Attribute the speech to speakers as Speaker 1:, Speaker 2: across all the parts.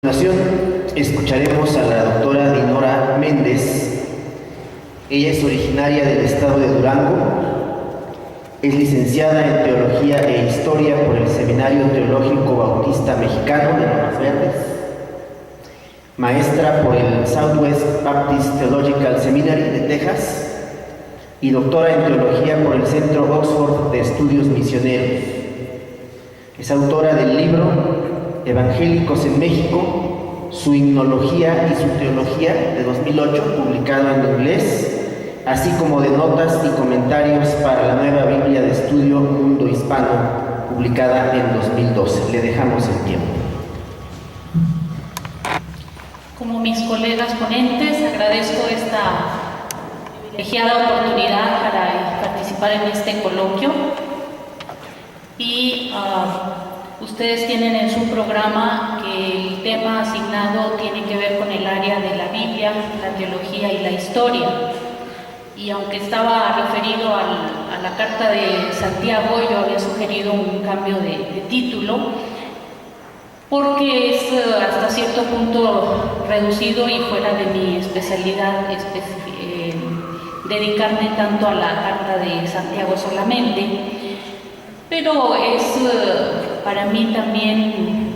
Speaker 1: A continuación escucharemos a la doctora Dinora Méndez. Ella es originaria del estado de Durango, es licenciada en Teología e Historia por el Seminario Teológico Bautista Mexicano de Lomas Verdes, maestra por el Southwest Baptist Theological Seminary de Texas y doctora en Teología por el Centro Oxford de Estudios Misioneros. Es autora del libro Evangélicos en México, su himnología y su teología de 2008, publicado en inglés, así como de notas y comentarios para la nueva Biblia de Estudio Mundo Hispano, publicada en 2012. Le dejamos el tiempo.
Speaker 2: Como mis colegas ponentes, agradezco esta privilegiada oportunidad para participar en este coloquio y ustedes tienen en su programa que el tema asignado tiene que ver con el área de la Biblia, la teología y la historia. Y aunque estaba referido a la carta de Santiago, yo había sugerido un cambio de título, porque es hasta cierto punto reducido y fuera de mi especialidad dedicarme tanto a la carta de Santiago solamente. Pero es para mí también,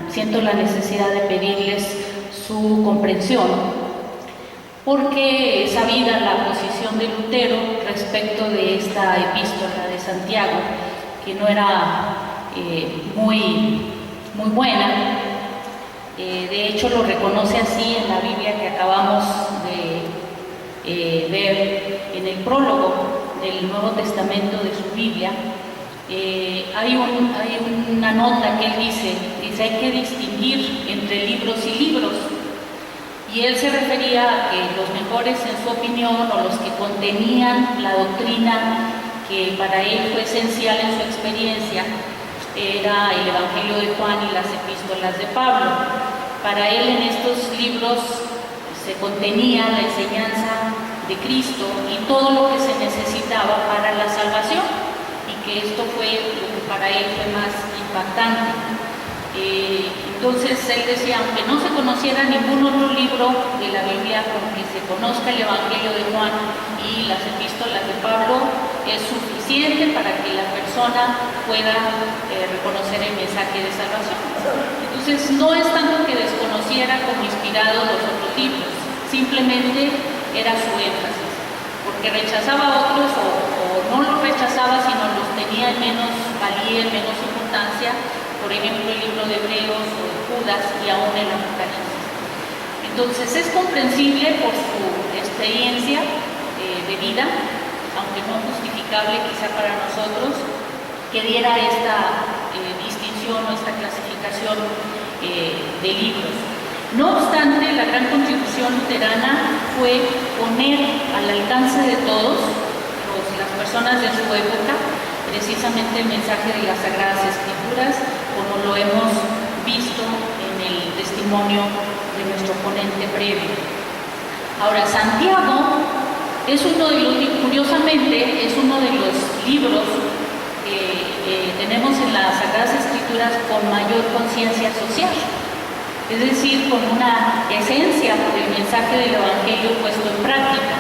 Speaker 2: siento la necesidad de pedirles su comprensión, porque sabida la posición de Lutero respecto de esta epístola de Santiago, que no era muy buena. De hecho lo reconoce así en la Biblia que acabamos de ver en el prólogo del Nuevo Testamento de su Biblia. Hay una nota que él dice hay que distinguir entre libros y libros, y él se refería a que los mejores en su opinión, o los que contenían la doctrina que para él fue esencial en su experiencia, era el Evangelio de Juan y las epístolas de Pablo. Para él en estos libros se contenía la enseñanza de Cristo y todo lo que se necesitaba para la salvación, y que esto fue lo que para él fue más impactante. Entonces él decía, aunque no se conociera ningún otro libro de la Biblia, con que se conozca el Evangelio de Juan y las epístolas de Pablo, es suficiente para que la persona pueda reconocer el mensaje de salvación. Entonces no es tanto que desconociera como inspirado los otros libros, simplemente era su énfasis, porque rechazaba otros o no los rechazaba, sino los tenía en menos valía, en menos importancia, por ejemplo el libro de Hebreos o de Judas y aún el Apocalipsis. Entonces es comprensible por su experiencia de vida, aunque no justificable quizá para nosotros, que diera esta distinción o esta clasificación de libros. No obstante, la gran contribución luterana fue poner al alcance de todos, las personas de su época, precisamente el mensaje de las Sagradas Escrituras, como lo hemos visto en el testimonio de nuestro ponente previo. Ahora, Santiago es curiosamente, es uno de los libros que tenemos en las Sagradas Escrituras con mayor conciencia social. Es decir, con una esencia del mensaje del Evangelio puesto en práctica,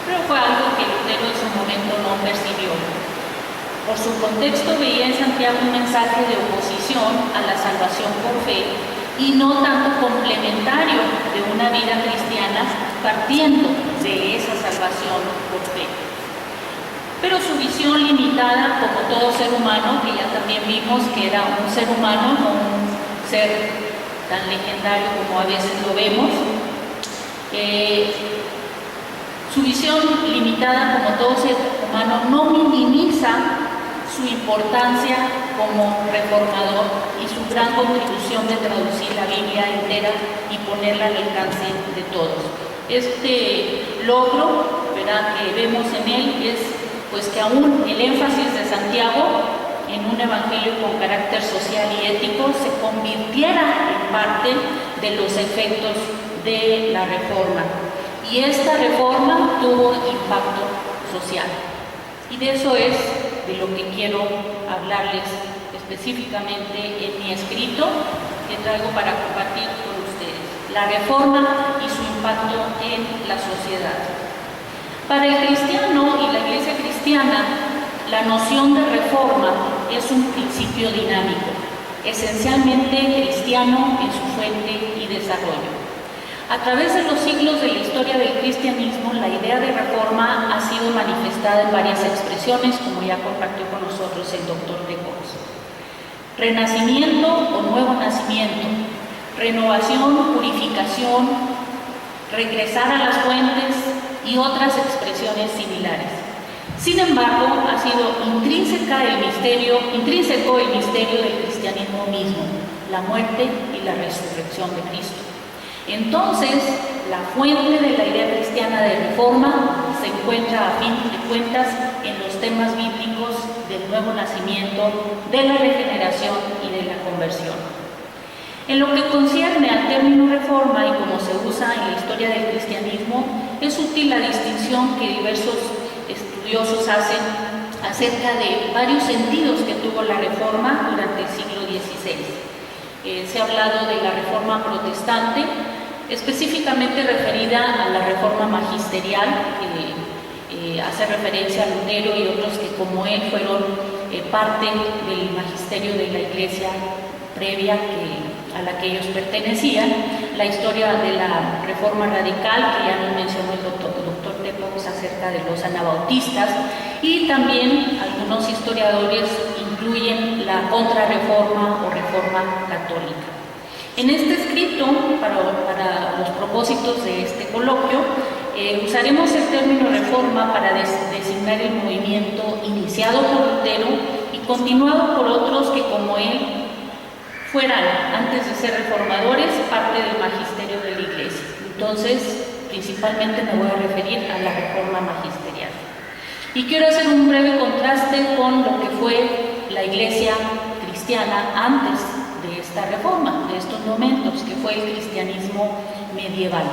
Speaker 2: pero fue algo que Lutero en su momento no percibió. Por su contexto veía en Santiago un mensaje de oposición a la salvación por fe y no tanto complementario de una vida cristiana partiendo de esa salvación por fe. Pero su visión limitada, como todo ser humano, que ya también vimos que era un ser humano, no un ser tan legendario como a veces lo vemos, su visión limitada como todo ser humano no minimiza su importancia como reformador y su gran contribución de traducir la Biblia entera y ponerla al alcance de todos. Este logro, ¿verdad?, que vemos en él es pues que aún el énfasis de Santiago en un evangelio con carácter social y ético se convirtiera en parte de los efectos de la reforma. Y esta reforma tuvo impacto social. Y de eso es de lo que quiero hablarles específicamente en mi escrito, que traigo para compartir con ustedes: la Reforma y su impacto en la sociedad. Para el cristiano y la Iglesia cristiana, la noción de reforma es un principio dinámico, esencialmente cristiano en su fuente y desarrollo. A través de los siglos de la historia del cristianismo, la idea de reforma ha sido manifestada en varias expresiones, como ya compartió con nosotros el doctor de Cox. Renacimiento o nuevo nacimiento, renovación, purificación, regresar a las fuentes y otras expresiones similares. Sin embargo, ha sido intrínseco el misterio del cristianismo mismo, la muerte y la resurrección de Cristo. Entonces, la fuente de la idea cristiana de reforma se encuentra, a fin de cuentas, en los temas bíblicos del nuevo nacimiento, de la regeneración y de la conversión. En lo que concierne al término reforma y como se usa en la historia del cristianismo, es útil la distinción que diversos estudiosos hacen acerca de varios sentidos que tuvo la reforma durante el siglo XVI. Se ha hablado de la reforma protestante, específicamente referida a la reforma magisterial, que hace referencia a Lutero y otros que como él fueron parte del magisterio de la Iglesia previa a la que ellos pertenecían. La historia de la reforma radical, que ya nos mencionó el doctor Tepox acerca de los anabautistas, y también algunos historiadores incluyen la contrarreforma o reforma católica. En este escrito, para los propósitos de este coloquio, usaremos el término reforma para designar el movimiento iniciado por Lutero y continuado por otros que como él fueran, antes de ser reformadores, parte del magisterio de la Iglesia. Entonces, principalmente me voy a referir a la reforma magisterial. Y quiero hacer un breve contraste con lo que fue la Iglesia cristiana antes de esta reforma, de estos momentos, que fue el cristianismo medieval.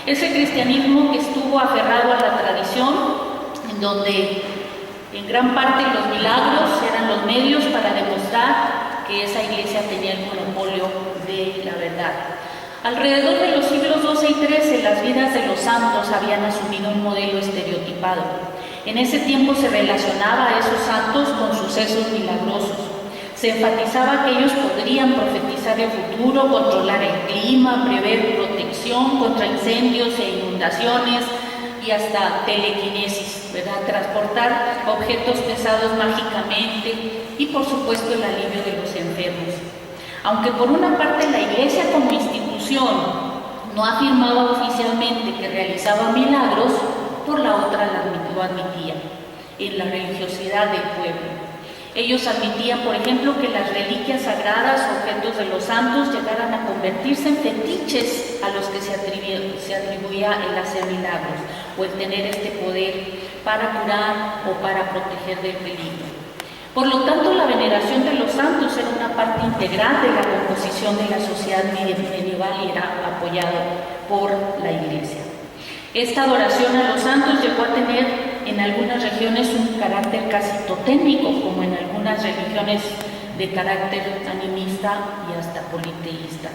Speaker 2: Ese cristianismo que estuvo aferrado a la tradición, en donde en gran parte los milagros eran los medios para demostrar que esa iglesia tenía el monopolio de la verdad. Alrededor de los siglos XII y XIII, las vidas de los santos habían asumido un modelo estereotipado. En ese tiempo se relacionaba a esos santos con sucesos milagrosos. Se enfatizaba que ellos podrían profetizar el futuro, controlar el clima, prever protección contra incendios e inundaciones y hasta telequinesis, ¿verdad? Transportar objetos pesados mágicamente y, por supuesto, el alivio de los enfermos. Aunque por una parte la Iglesia como institución no afirmaba oficialmente que realizaba milagros, por la otra lo admitía en la religiosidad del pueblo. Ellos admitían, por ejemplo, que las reliquias sagradas, objetos de los santos, llegaran a convertirse en fetiches a los que se atribuía el hacer milagros o el tener este poder para curar o para proteger del peligro. Por lo tanto, la veneración de los santos era una parte integral de la composición de la sociedad medieval y era apoyado por la Iglesia. Esta adoración a los santos llegó a tener en algunas regiones un carácter casi totémico, como en algunas religiones de carácter animista y hasta politeísta.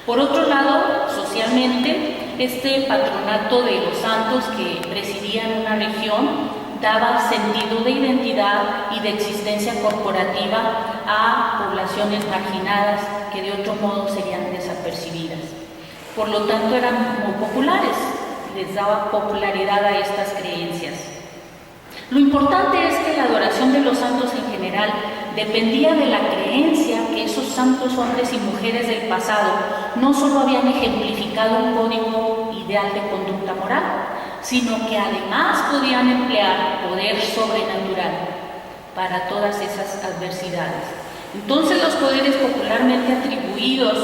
Speaker 2: Por otro lado, socialmente, este patronato de los santos que presidían una región daba sentido de identidad y de existencia corporativa a poblaciones marginadas que de otro modo serían desapercibidas. Por lo tanto, eran muy populares, les daba popularidad a estas creencias. Lo importante es que la adoración de los santos en general dependía de la creencia que esos santos hombres y mujeres del pasado no solo habían ejemplificado un código ideal de conducta moral, sino que además podían emplear poder sobrenatural para todas esas adversidades. Entonces los poderes popularmente atribuidos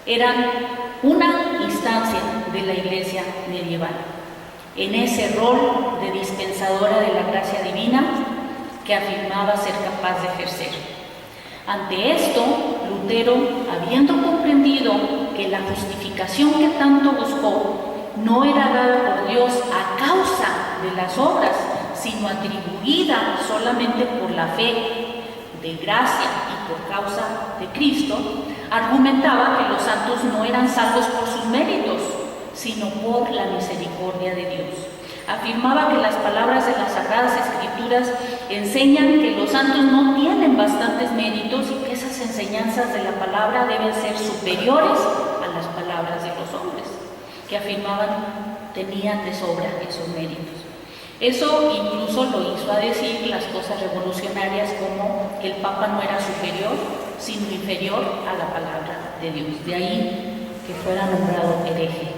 Speaker 2: eran una instancia de la Iglesia medieval, en ese rol de dispensadora de la gracia divina que afirmaba ser capaz de ejercer. Ante esto, Lutero, habiendo comprendido que la justificación que tanto buscó no era dada por Dios a causa de las obras, sino atribuida solamente por la fe de gracia y por causa de Cristo, argumentaba que los santos no eran salvos por sus méritos, sino por la misericordia de Dios. Afirmaba que las palabras de las Sagradas Escrituras enseñan que los santos no tienen bastantes méritos y que esas enseñanzas de la palabra deben ser superiores a las palabras de los hombres, que afirmaban tenían de sobra esos méritos. Eso incluso lo hizo a decir las cosas revolucionarias como que el Papa no era superior, sino inferior a la palabra de Dios. De ahí que fuera nombrado hereje.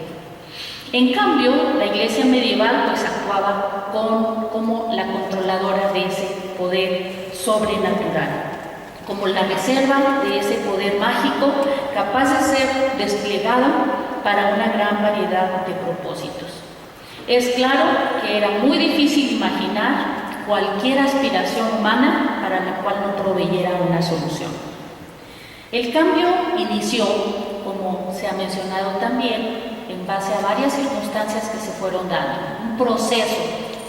Speaker 2: En cambio, la Iglesia medieval pues actuaba como la controladora de ese poder sobrenatural, como la reserva de ese poder mágico capaz de ser desplegado para una gran variedad de propósitos. Es claro que era muy difícil imaginar cualquier aspiración humana para la cual no proveyera una solución. El cambio inició, como se ha mencionado también, en base a varias circunstancias que se fueron dando. Un proceso,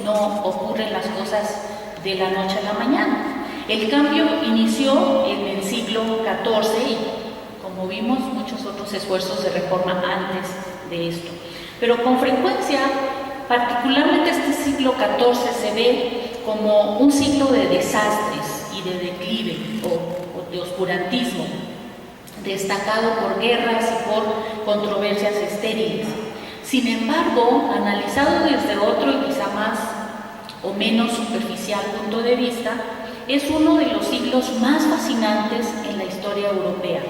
Speaker 2: no ocurren las cosas de la noche a la mañana. El cambio inició en el siglo XIV y, como vimos, muchos otros esfuerzos de reforma antes de esto. Pero con frecuencia, particularmente este siglo XIV se ve como un siglo de desastres y de declive o de oscurantismo, destacado por guerras y por controversias estériles. Sin embargo, analizado desde otro y quizá más o menos superficial punto de vista, es uno de los siglos más fascinantes en la historia europea.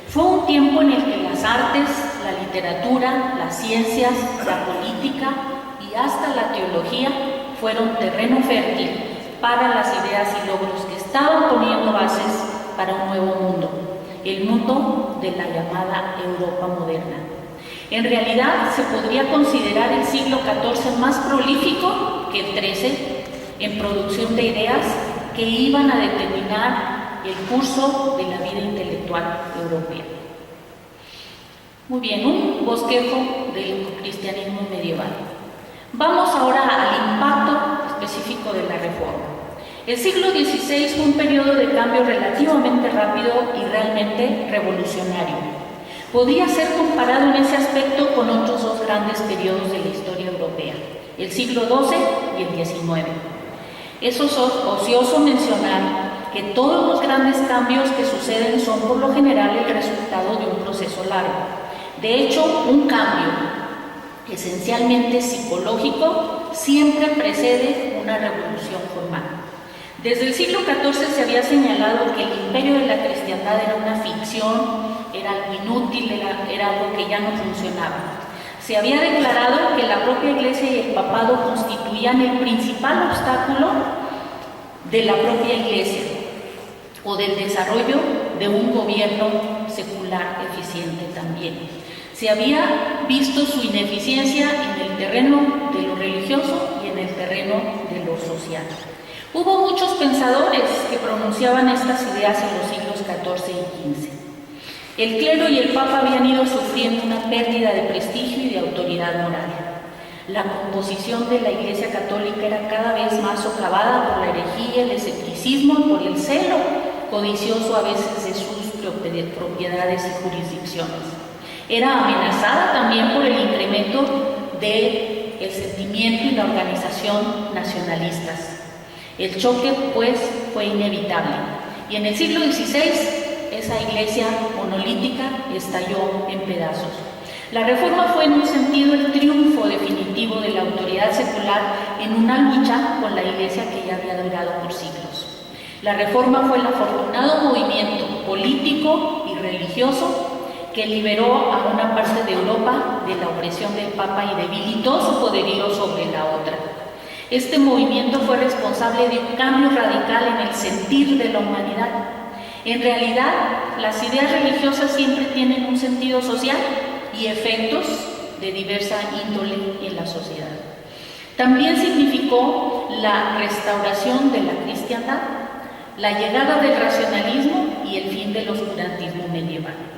Speaker 2: Fue un tiempo en el que las artes, la literatura, las ciencias, la política y hasta la teología fueron terreno fértil para las ideas y logros que estaban poniendo bases para un nuevo mundo, el mundo de la llamada Europa moderna. En realidad, se podría considerar el siglo XIV más prolífico que el XIII en producción de ideas que iban a determinar el curso de la vida intelectual europea. Muy bien, un bosquejo del cristianismo medieval. Vamos ahora al impacto específico de la Reforma. El siglo XVI fue un periodo de cambio relativamente rápido y realmente revolucionario. Podría ser comparado en ese aspecto con otros dos grandes periodos de la historia europea, el siglo XII y el XIX. Es ocioso mencionar que todos los grandes cambios que suceden son por lo general el resultado de un proceso largo. De hecho, un cambio esencialmente psicológico siempre precede una revolución formal. Desde el siglo XIV se había señalado que el imperio de la cristiandad era una ficción, era algo inútil, era algo que ya no funcionaba. Se había declarado que la propia Iglesia y el papado constituían el principal obstáculo de la propia Iglesia o del desarrollo de un gobierno secular eficiente también. Se había visto su ineficiencia en el terreno de lo religioso y en el terreno de lo social. Hubo muchos pensadores que pronunciaban estas ideas en los siglos XIV y XV. El clero y el papa habían ido sufriendo una pérdida de prestigio y de autoridad moral. La composición de la Iglesia Católica era cada vez más socavada por la herejía, el escepticismo y por el celo codicioso a veces de sus propiedades y jurisdicciones. Era amenazada también por el incremento del sentimiento y la organización nacionalistas. El choque, pues, fue inevitable. Y en el siglo XVI, esa iglesia monolítica estalló en pedazos. La Reforma fue en un sentido el triunfo definitivo de la autoridad secular en una lucha con la iglesia que ya había durado por siglos. La Reforma fue el afortunado movimiento político y religioso que liberó a una parte de Europa de la opresión del Papa y debilitó su poderío sobre la otra. Este movimiento fue responsable de un cambio radical en el sentir de la humanidad. En realidad, las ideas religiosas siempre tienen un sentido social y efectos de diversa índole en la sociedad. También significó la restauración de la cristiandad, la llegada del racionalismo y el fin del oscurantismo medieval.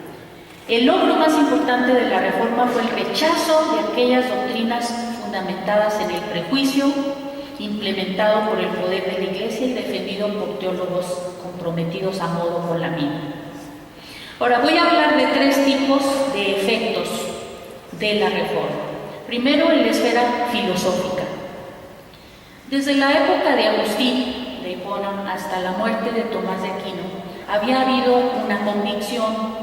Speaker 2: El logro más importante de la Reforma fue el rechazo de aquellas doctrinas fundamentadas en el prejuicio implementado por el poder de la Iglesia y defendido por teólogos comprometidos a modo con la misma. Ahora voy a hablar de 3 tipos de efectos de la Reforma. Primero, en la esfera filosófica. Desde la época de Agustín de Hipona hasta la muerte de Tomás de Aquino, había habido una convicción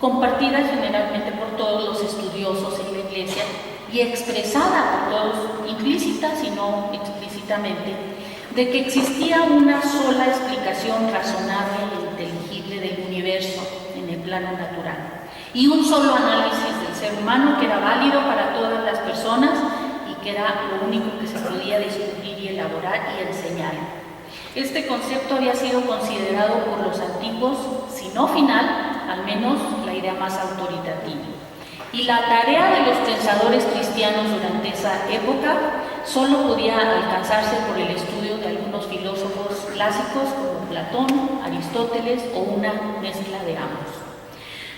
Speaker 2: compartida generalmente por todos los estudiosos en la Iglesia y expresada por todos, implícita si no explícitamente, de que existía una sola explicación razonable e inteligible del universo en el plano natural y un solo análisis del ser humano que era válido para todas las personas y que era lo único que se podía descubrir y elaborar y enseñar. Este concepto había sido considerado por los antiguos, si no final, al menos la idea más autoritativa. Y la tarea de los pensadores cristianos durante esa época solo podía alcanzarse por el estudio de algunos filósofos clásicos como Platón, Aristóteles o una mezcla de ambos.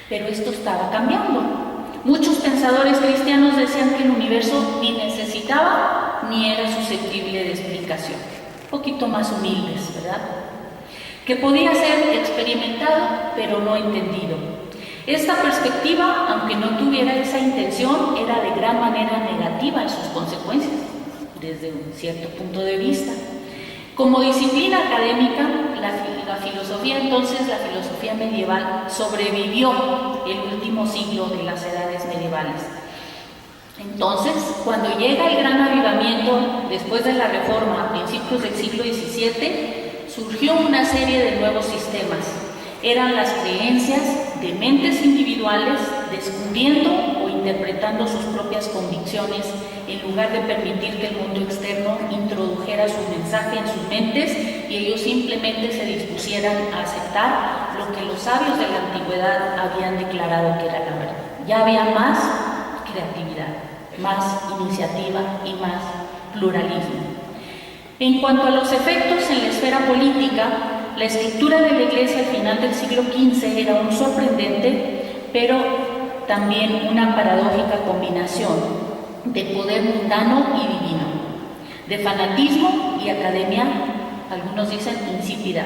Speaker 2: Pero esto estaba cambiando. Muchos pensadores cristianos decían que el universo ni necesitaba ni era susceptible de explicación. Un poquito más humildes, ¿verdad? Que podía ser experimentado, pero no entendido. Esta perspectiva, aunque no tuviera esa intención, era de gran manera negativa en sus consecuencias, desde un cierto punto de vista. Como disciplina académica, la filosofía, entonces, la filosofía medieval, sobrevivió el último siglo de las edades medievales. Entonces, cuando llega el gran avivamiento, después de la Reforma, a principios del siglo XVII, surgió una serie de nuevos sistemas. Eran las creencias de mentes individuales descubriendo o interpretando sus propias convicciones en lugar de permitir que el mundo externo introdujera su mensaje en sus mentes y ellos simplemente se dispusieran a aceptar lo que los sabios de la antigüedad habían declarado que era la verdad. Ya había más creatividad, más iniciativa y más pluralismo. En cuanto a los efectos en la esfera política, la estructura de la Iglesia al final del siglo XV era un sorprendente, pero también una paradójica combinación de poder mundano y divino, de fanatismo y academia, algunos dicen insípida,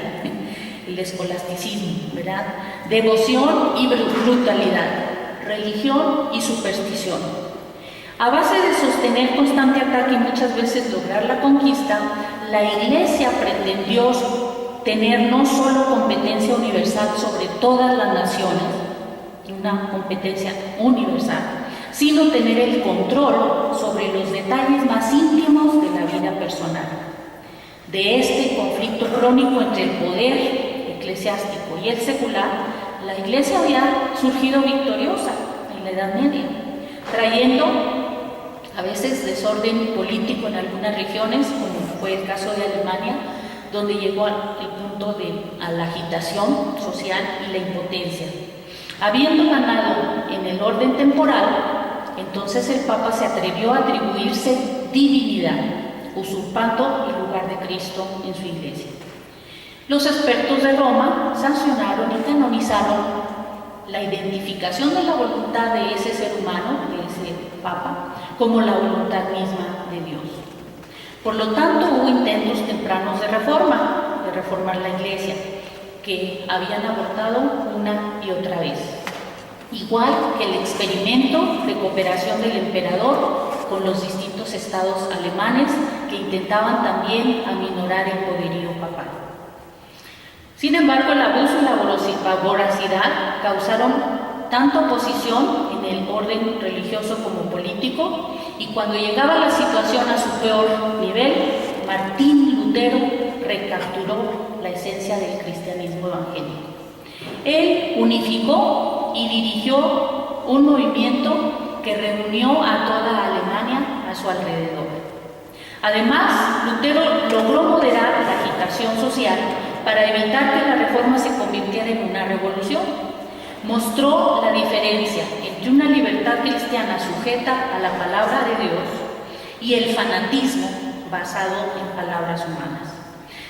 Speaker 2: el escolasticismo, ¿verdad? Devoción y brutalidad, religión y superstición. A base de sostener constante ataque y muchas veces lograr la conquista, la Iglesia pretendió tener no solo competencia universal sobre todas las naciones, una competencia universal, sino tener el control sobre los detalles más íntimos de la vida personal. De este conflicto crónico entre el poder eclesiástico y el secular, la Iglesia había surgido victoriosa en la Edad Media, trayendo a veces desorden político en algunas regiones, como fue el caso de Alemania, donde llegó al punto a la agitación social y la impotencia. Habiendo ganado en el orden temporal, entonces el Papa se atrevió a atribuirse divinidad, usurpando el lugar de Cristo en su Iglesia. Los expertos de Roma sancionaron y canonizaron la identificación de la voluntad de ese ser humano, de ese Papa, como la voluntad misma de Dios. Por lo tanto, hubo intentos tempranos de reformar la Iglesia, que habían abortado una y otra vez. Igual que el experimento de cooperación del emperador con los distintos estados alemanes que intentaban también aminorar el poderío papal. Sin embargo, el abuso y la voracidad causaron tanta oposición en el orden religioso como político, y cuando llegaba la situación a su peor nivel, Martín Lutero recapturó la esencia del cristianismo evangélico. Él unificó y dirigió un movimiento que reunió a toda Alemania a su alrededor. Además, Lutero logró moderar la agitación social para evitar que la Reforma se convirtiera en una revolución. Mostró la diferencia entre una libertad cristiana sujeta a la palabra de Dios y el fanatismo basado en palabras humanas.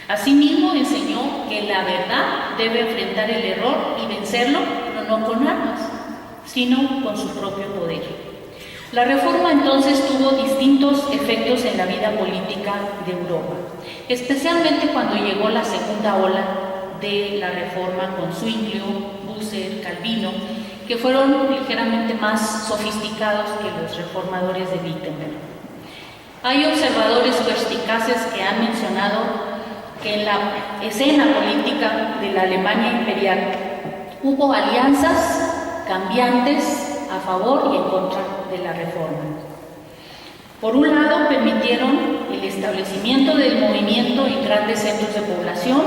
Speaker 2: Asimismo, enseñó que la verdad debe enfrentar el error y vencerlo, pero no con armas, sino con su propio poder. La Reforma entonces tuvo distintos efectos en la vida política de Europa, especialmente cuando llegó la segunda ola de la Reforma con Zwinglio, Husserl, Calvino, que fueron ligeramente más sofisticados que los reformadores de Wittenberg. Hay observadores perspicaces que han mencionado que en la escena política de la Alemania imperial hubo alianzas cambiantes a favor y en contra de la Reforma. Por un lado, permitieron el establecimiento del movimiento en grandes centros de población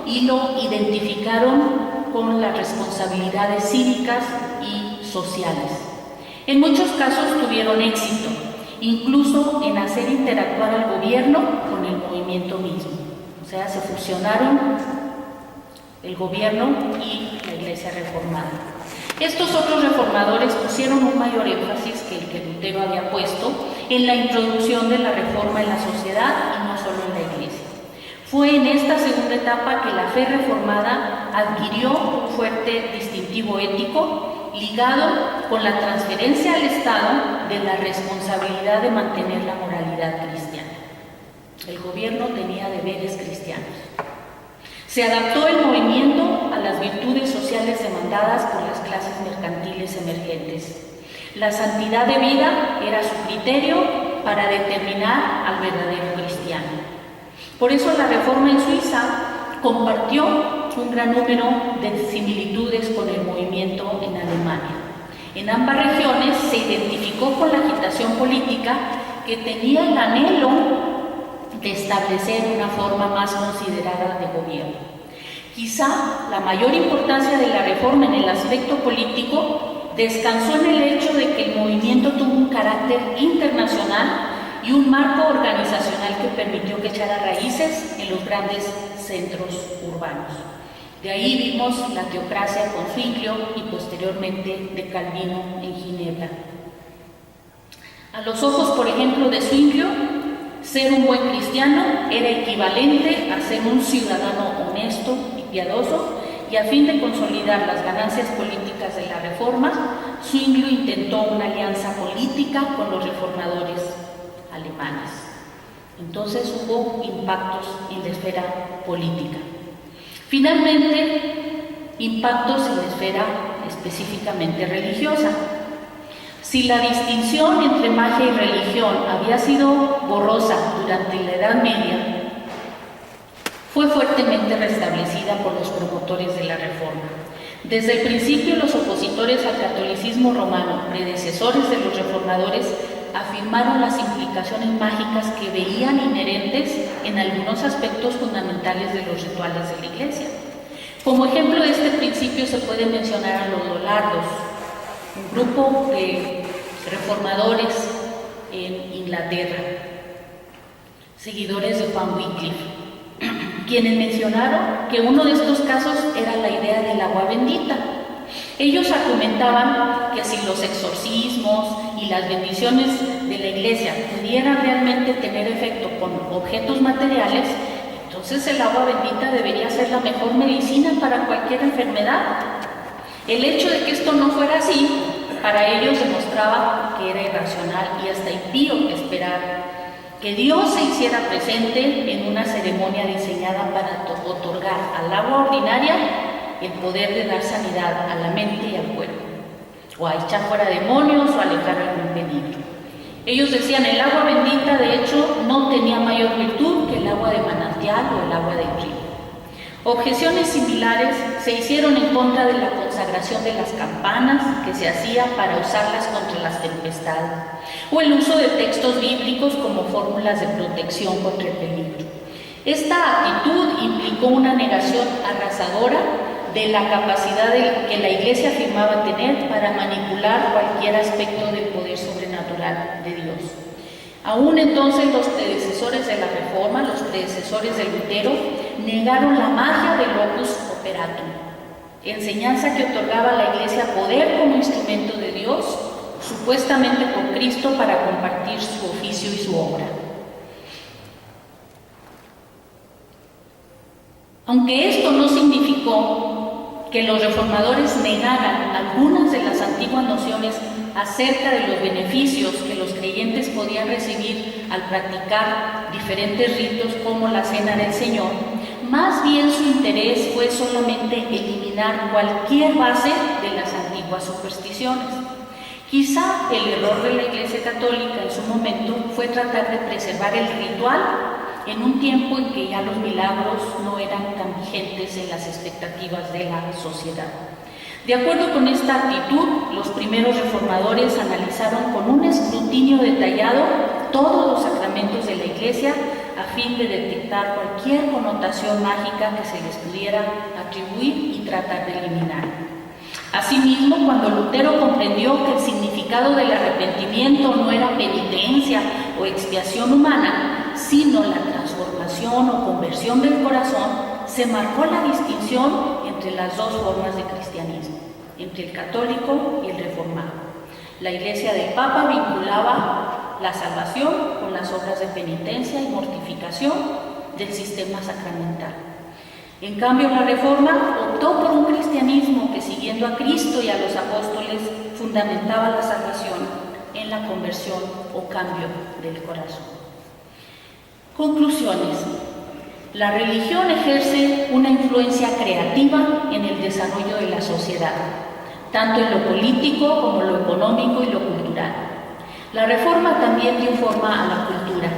Speaker 2: y lo identificaron con las responsabilidades cívicas y sociales. En muchos casos tuvieron éxito, incluso en hacer interactuar al gobierno con el movimiento mismo. O sea, se fusionaron el gobierno y la Iglesia reformada. Estos otros reformadores pusieron un mayor énfasis que el que Lutero había puesto en la introducción de la reforma en la sociedad y no solo en la Iglesia. Fue en esta segunda etapa que la fe reformada adquirió un fuerte distintivo ético ligado con la transferencia al Estado de la responsabilidad de mantener la moralidad cristiana. El gobierno tenía deberes cristianos. Se adaptó el movimiento a las virtudes sociales demandadas por las clases mercantiles emergentes. La santidad de vida era su criterio para determinar al verdadero cristiano. Por eso la Reforma en Suiza compartió un gran número de similitudes con el movimiento en Alemania. En ambas regiones se identificó con la agitación política que tenía el anhelo de establecer una forma más considerada de gobierno. Quizá la mayor importancia de la Reforma en el aspecto político descansó en el hecho de que el movimiento tuvo un carácter internacional y un marco organizacional que permitió que echara raíces en los grandes centros urbanos. De ahí vimos la teocracia con Zwinglio y posteriormente de Calvino en Ginebra. A los ojos, por ejemplo, de Zwinglio, ser un buen cristiano era equivalente a ser un ciudadano honesto y piadoso, y a fin de consolidar las ganancias políticas de la Reforma, Zwinglio intentó una alianza política con los reformadores alemanes. Entonces hubo impactos en la esfera política. Finalmente, impactos en la esfera específicamente religiosa. Si la distinción entre magia y religión había sido borrosa durante la Edad Media, fue fuertemente restablecida por los promotores de la Reforma. Desde el principio, los opositores al catolicismo romano, predecesores de los reformadores, afirmaron las implicaciones mágicas que veían inherentes en algunos aspectos fundamentales de los rituales de la Iglesia. Como ejemplo de este principio se puede mencionar a los Lollardos, un grupo de reformadores en Inglaterra, seguidores de Juan Wycliffe, quienes mencionaron que uno de estos casos era la idea del agua bendita. Ellos argumentaban que si los exorcismos y las bendiciones de la Iglesia pudieran realmente tener efecto con objetos materiales, entonces el agua bendita debería ser la mejor medicina para cualquier enfermedad. El hecho de que esto no fuera así, para ellos demostraba que era irracional y hasta impío esperar que Dios se hiciera presente en una ceremonia diseñada para otorgar al agua ordinaria el poder de dar sanidad a la mente y al cuerpo, o a echar fuera demonios o alejar algún peligro. Ellos decían, el agua bendita de hecho no tenía mayor virtud que el agua de manantial o el agua del río. Objeciones similares se hicieron en contra de la consagración de las campanas que se hacía para usarlas contra las tempestades, o el uso de textos bíblicos como fórmulas de protección contra el peligro. Esta actitud implicó una negación arrasadora de la capacidad que la Iglesia afirmaba tener para manipular cualquier aspecto del poder sobrenatural de Dios. Aún entonces los predecesores de la Reforma, los predecesores de Lutero, negaron la magia del opus operatum, enseñanza que otorgaba a la Iglesia poder como instrumento de Dios, supuestamente por Cristo, para compartir su oficio y su obra. Aunque esto no significó que los reformadores negaran algunas de las antiguas antiguas nociones acerca de los beneficios que los creyentes podían recibir al practicar diferentes ritos como la Cena del Señor, más bien su interés fue solamente eliminar cualquier base de las antiguas supersticiones. Quizá el error de la Iglesia Católica en su momento fue tratar de preservar el ritual en un tiempo en que ya los milagros no eran tan vigentes en las expectativas de la sociedad. De acuerdo con esta actitud, los primeros reformadores analizaron con un escrutinio detallado todos los sacramentos de la Iglesia a fin de detectar cualquier connotación mágica que se les pudiera atribuir y tratar de eliminar. Asimismo, cuando Lutero comprendió que el significado del arrepentimiento no era penitencia o expiación humana, sino la transformación o conversión del corazón, se marcó la distinción entre las dos formas de cristianismo, entre el católico y el reformado. La Iglesia del Papa vinculaba la salvación con las obras de penitencia y mortificación del sistema sacramental. En cambio, la Reforma optó por un cristianismo que, siguiendo a Cristo y a los apóstoles, fundamentaba la salvación en la conversión o cambio del corazón. Conclusiones. La religión ejerce una influencia creativa en el desarrollo de la sociedad, tanto en lo político como lo económico y lo cultural. La Reforma también dio forma a la cultura.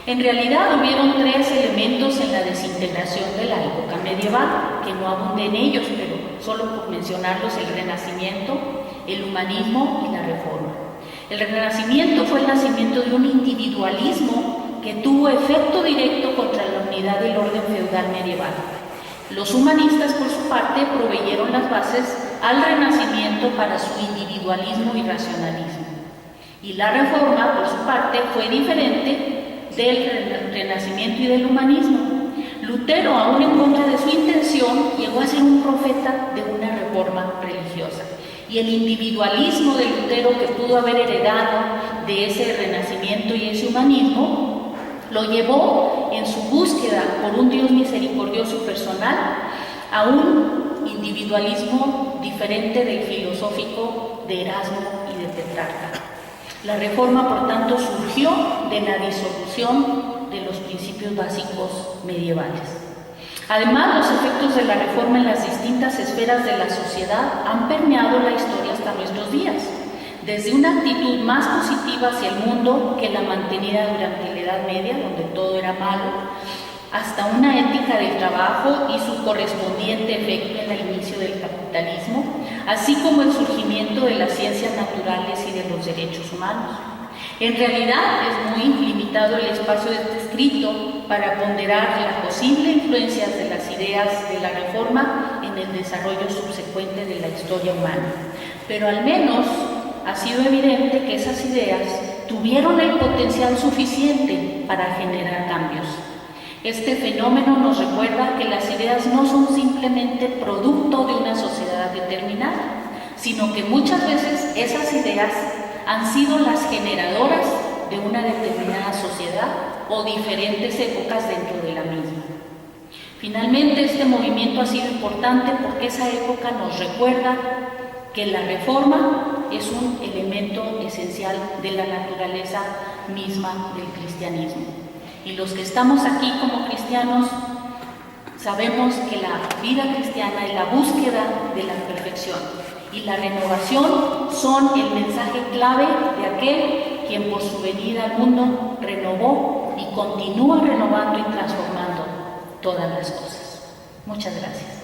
Speaker 2: En realidad hubieron tres elementos en la desintegración de la época medieval, que no abundé en ellos, pero solo por mencionarlos: el Renacimiento, el humanismo y la Reforma. El Renacimiento fue el nacimiento de un individualismo que tuvo efecto directo contra la unidad del orden feudal medieval. Los humanistas, por su parte, proveyeron las bases al Renacimiento para su individualismo y racionalismo. Y la Reforma, por su parte, fue diferente del Renacimiento y del humanismo. Lutero, aún en contra de su intención, llegó a ser un profeta de una reforma religiosa. Y el individualismo de Lutero, que pudo haber heredado de ese Renacimiento y ese humanismo, lo llevó en su búsqueda por un Dios misericordioso y personal a un individualismo diferente del filosófico de Erasmo y de Petrarca. La Reforma, por tanto, surgió de la disolución de los principios básicos medievales. Además, los efectos de la Reforma en las distintas esferas de la sociedad han permeado la historia hasta nuestros días, desde una actitud más positiva hacia el mundo que la mantenida durante la Edad Media, donde todo era malo, hasta una ética del trabajo y su correspondiente efecto en el inicio del capitalismo, así como el surgimiento de las ciencias naturales y de los derechos humanos. En realidad es muy limitado el espacio de este escrito para ponderar la posible influencia de las ideas de la Reforma en el desarrollo subsecuente de la historia humana, pero al menos ha sido evidente que esas ideas tuvieron el potencial suficiente para generar cambios. Este fenómeno nos recuerda que las ideas no son simplemente producto de una sociedad determinada, sino que muchas veces esas ideas han sido las generadoras de una determinada sociedad o diferentes épocas dentro de la misma. Finalmente, este movimiento ha sido importante porque esa época nos recuerda que la Reforma es un elemento esencial de la naturaleza misma del cristianismo. Y los que estamos aquí como cristianos sabemos que la vida cristiana es la búsqueda de la perfección y la renovación son el mensaje clave de aquel quien por su venida al mundo renovó y continúa renovando y transformando todas las cosas. Muchas gracias.